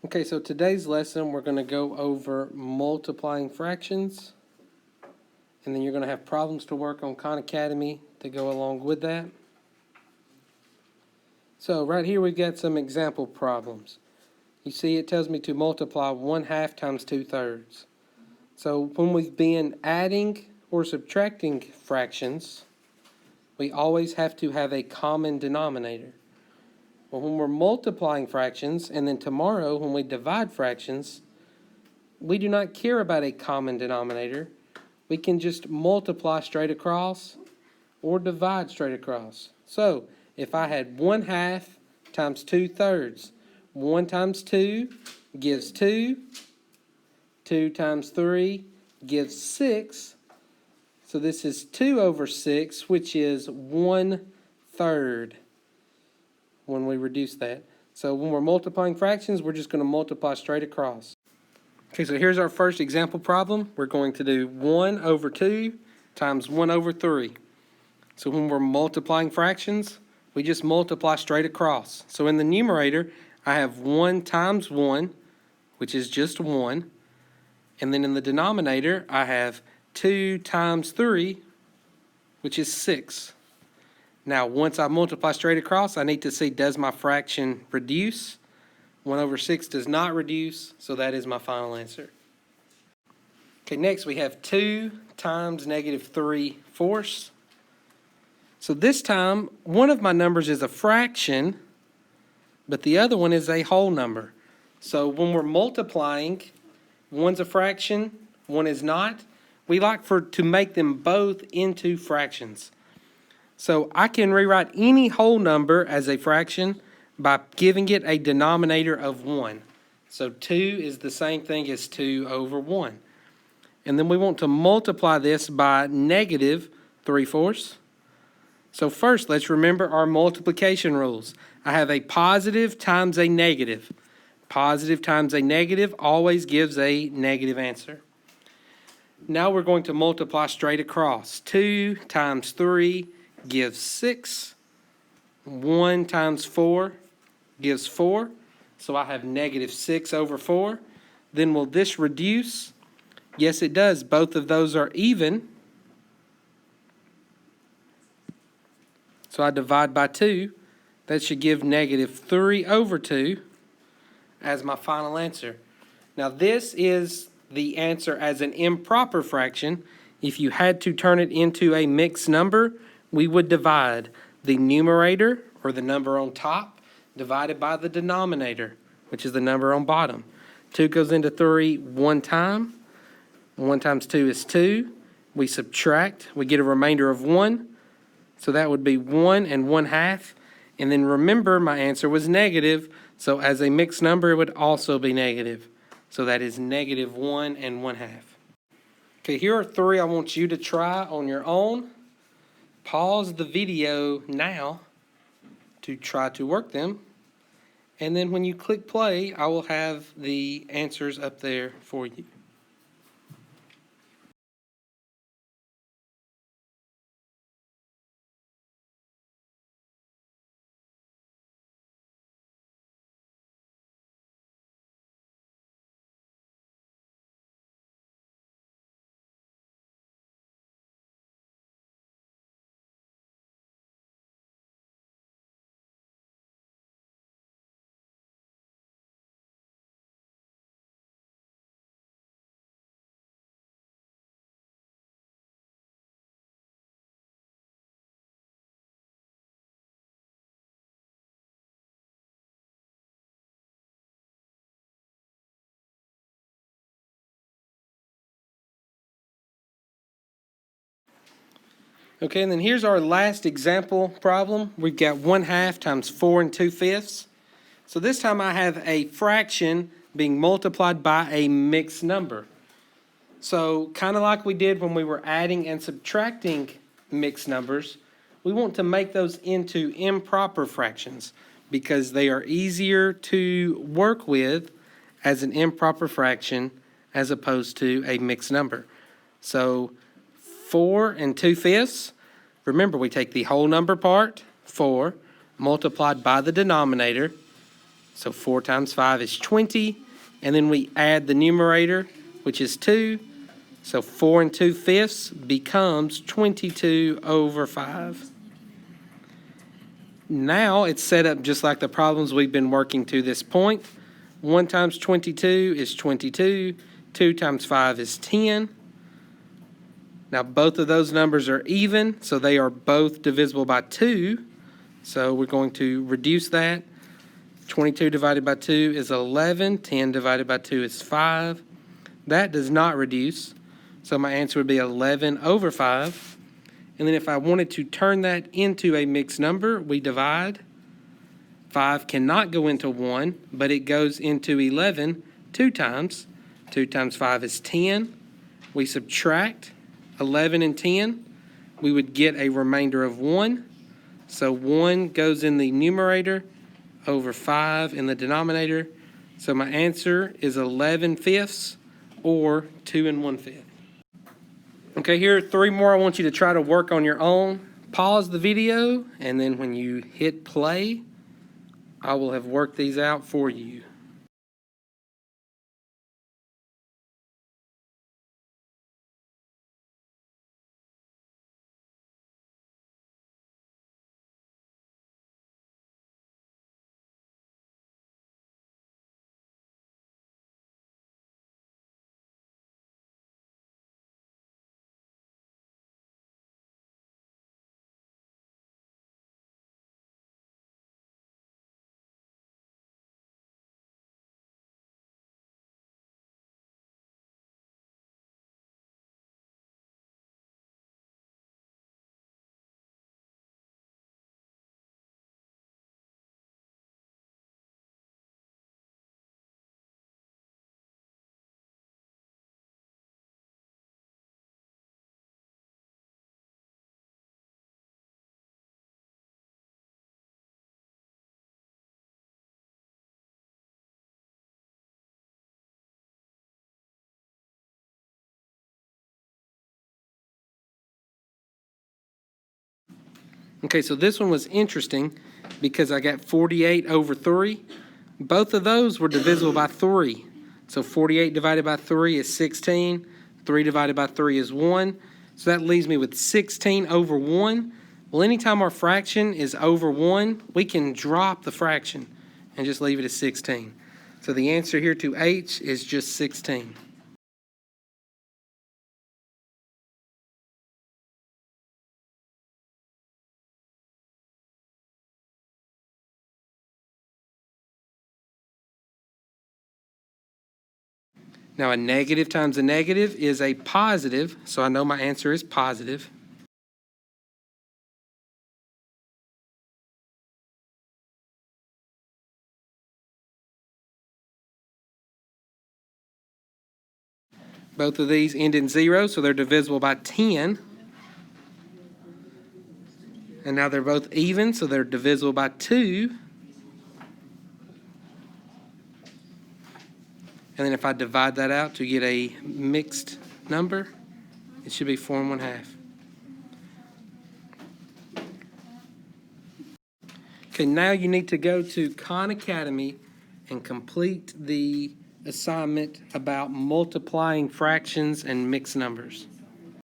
Okay, so today's lesson we're going to go over multiplying fractions, and then you're going to have problems to work on Khan Academy to go along with that. So right here we've got some example problems. You see it tells me to multiply 1/2 times 2/3. So when we've been adding or subtracting fractions, we always have to have a common denominator. Well, when we're multiplying fractions, and then tomorrow when we divide fractions, we do not care about a common denominator. We can just multiply straight across or divide straight across. So if I had 1/2 times 2/3, 1 times 2 gives 2, 2 times 3 gives 6. So this is 2 over 6, which is 1/3 when we reduce that. So when we're multiplying fractions, we're just going to multiply straight across. Okay, so here's our first example problem. We're going to do 1 over 2 times 1 over 3. So when we're multiplying fractions, we just multiply straight across. So in the numerator, I have 1 times 1, which is just 1. And then in the denominator, I have 2 times 3, which is 6. Now, once I multiply straight across, I need to see, does my fraction reduce? 1 over 6 does not reduce, so that is my final answer. Okay, next we have 2 times -3/4. So this time, one of my numbers is a fraction, but the other one is a whole number. So when we're multiplying, one's a fraction, one is not. We like to make them both into fractions. So I can rewrite any whole number as a fraction by giving it a denominator of 1. So 2 is the same thing as 2 over 1. And then we want to multiply this by -3/4. So first, let's remember our multiplication rules. I have a positive times a negative. Positive times a negative always gives a negative answer. Now we're going to multiply straight across. 2 times 3 gives 6. 1 times 4 gives 4. So I have -6 over 4. Then will this reduce? Yes, it does. Both of those are even. So I divide by 2. That should give -3 over 2 as my final answer. Now this is the answer as an improper fraction. If you had to turn it into a mixed number, we would divide the numerator, or the number on top, divided by the denominator, which is the number on bottom. 2 goes into 3 one time. 1 times 2 is 2. We subtract. We get a remainder of 1. So that would be 1 and 1/2. And then remember, my answer was negative. So as a mixed number, it would also be negative. So that is -1 and 1/2. Okay, here are 3 I want you to try on your own. Pause the video now to try to work them. And then when you click play, I will have the answers up there for you. Okay, and then here's our last example problem. We've got 1/2 times 4 2/5. So this time I have a fraction being multiplied by a mixed number. So kind of like we did when we were adding and subtracting mixed numbers, we want to make those into improper fractions because they are easier to work with as an improper fraction as opposed to a mixed number. So 4 2/5. Remember, we take the whole number part, 4, multiplied by the denominator. So 4 times 5 is 20. And then we add the numerator, which is 2. So 4 2/5 becomes 22 over 5. Now it's set up just like the problems we've been working to this point. 1 times 22 is 22. 2 times 5 is 10. Now both of those numbers are even, so they are both divisible by 2. So we're going to reduce that. 22 divided by 2 is 11. 10 divided by 2 is 5. That does not reduce, so my answer would be 11 over 5. And then if I wanted to turn that into a mixed number, we divide. 5 cannot go into 1, but it goes into 11 2 times. 2 times 5 is 10. We subtract 11 and 10. We would get a remainder of 1. So 1 goes in the numerator over 5 in the denominator. So my answer is 11/5 or 2 1/5. Okay, here are 3 more I want you to try to work on your own. Pause the video, and then when you hit play, I will have worked these out for you. Okay, so this one was interesting because I got 48 over 3. Both of those were divisible by 3. So 48 divided by 3 is 16. 3 divided by 3 is 1. So that leaves me with 16 over 1. Well, anytime our fraction is over 1, we can drop the fraction and just leave it as 16. So the answer here to H is just 16. Now a negative times a negative is a positive, so I know my answer is positive. Both of these end in 0, so they're divisible by 10. And now they're both even, so they're divisible by 2. And then if I divide that out to get a mixed number, it should be 4 1/2. Okay, now you need to go to Khan Academy and complete the assignment about multiplying fractions and mixed numbers.